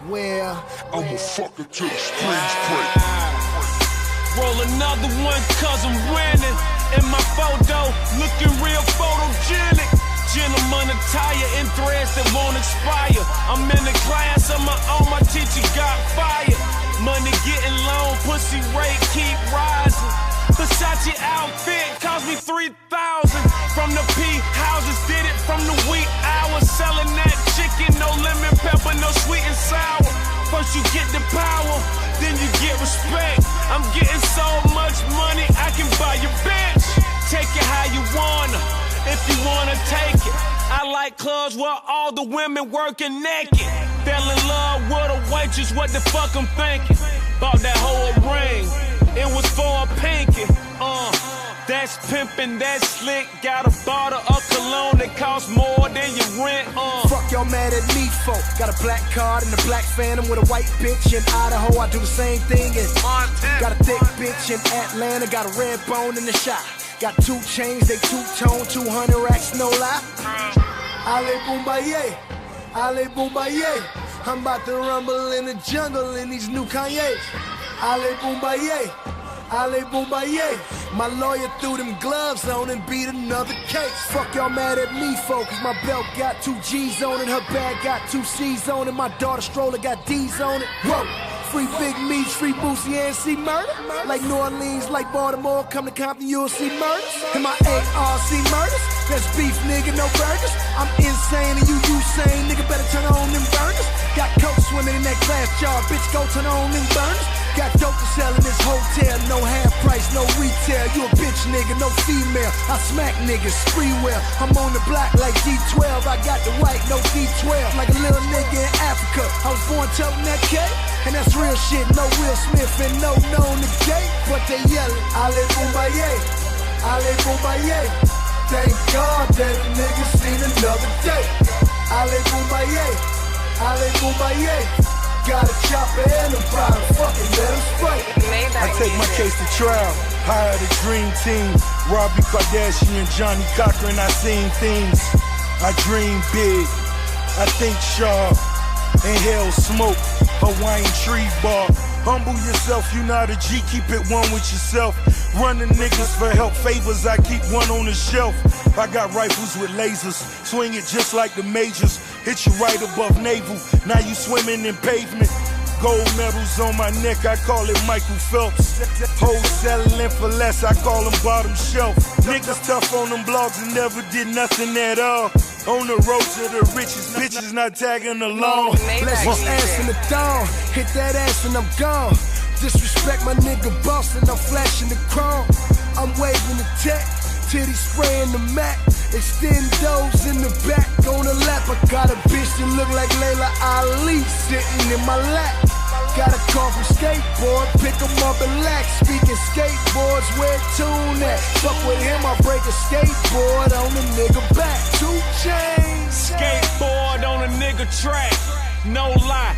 Well, I'ma fuck it till the strings break. Roll another one cause I'm winning. In my photo, looking real photogenic. Gentleman attire in threads that won't expire. I'm in the class of my own, my teacher got fired. Money getting low, pussy rate keep rising. Versace outfit cost me $3,000. From the P houses, did it from the wheat hours. Selling that chicken, no lemon pepper, no sweet and sour. First you get the power, then you get respect. I'm getting so much money, I can buy your bitch. Take it how you wanna, if you wanna take it. I like clubs where all the women working naked. Fell in love with a waitress, what the fuck I'm thinking? Bought that whole ring, it was for a pinky. That's pimpin', that's slick. Got a bottle of cologne that costs more than your rent. Fuck y'all mad at me for. Got a black card and a black Phantom with a white bitch in Idaho. I do the same thing in Montana. Got a thick bitch in Atlanta. Got a red bone in the shop. Got 2 chains, they two-tone, 200 racks, no lie. Ale Boombaye, Ale Boombaye. I'm about to rumble in the jungle in these new Kanye's. Ale Boombaye, Ale Boombaye. My lawyer threw them gloves on and beat another case. Fuck y'all mad at me, folks. My belt got 2 G's on it, her bag got 2 C's on it. My daughter stroller got D's on it. Whoa. Free Big Meats, free Boosie and see murder. Like New Orleans, like Baltimore, come to Compton, you'll see murders. And my ARC murders, that's beef, nigga, no burgers. I'm insane and you sane, nigga, better turn on them burners. Got coke swimming in that glass jar, bitch, go turn on them burners. Got dope to sell in this hotel, no half price, no retail. You a bitch, nigga, no female. I smack niggas, free will. I'm on the block like D12, I got the white, no D12. Like a little nigga in Africa, I was born toting that K. And that's real shit, no Will Smith and no known the gate. But they yelling, Ale Boombaye, Ale Boombaye. Thank God that a nigga seen another day. Ale Boombaye, Ale Boombaye. Got a chopper and a pride, fucking let him spray. I take my case to trial, hire the dream team. Robbie Kardashian, Johnny Cochran, I seen things. I dream big, I think sharp. Inhale smoke, Hawaiian tree bark. Humble yourself, you not a G, keep it one with yourself. Running niggas for help favors, I keep one on the shelf. I got rifles with lasers, swing it just like the majors. Hit you right above navel, now you swimming in pavement. Gold medals on my neck, I call it Michael Phelps. Hoes settling for less, I call them bottom shelf. Niggas tough on them blogs and never did nothing at all. On the road to the richest, bitches not tagging along. Bless my ass in the dawn, hit that ass and I'm gone. Disrespect my nigga boss and I'm flashing the chrome. I'm waving the tech, titty spraying the Mac. Extend those in the back on the lap. I got a bitch that look like Layla Ali sitting in my lap. Got a call from skateboard, pick 'em up and lax. Speaking skateboards, where tune at? Fuck with him, I break a skateboard on the nigga back. 2 chains. Skateboard on a nigga track. No lie,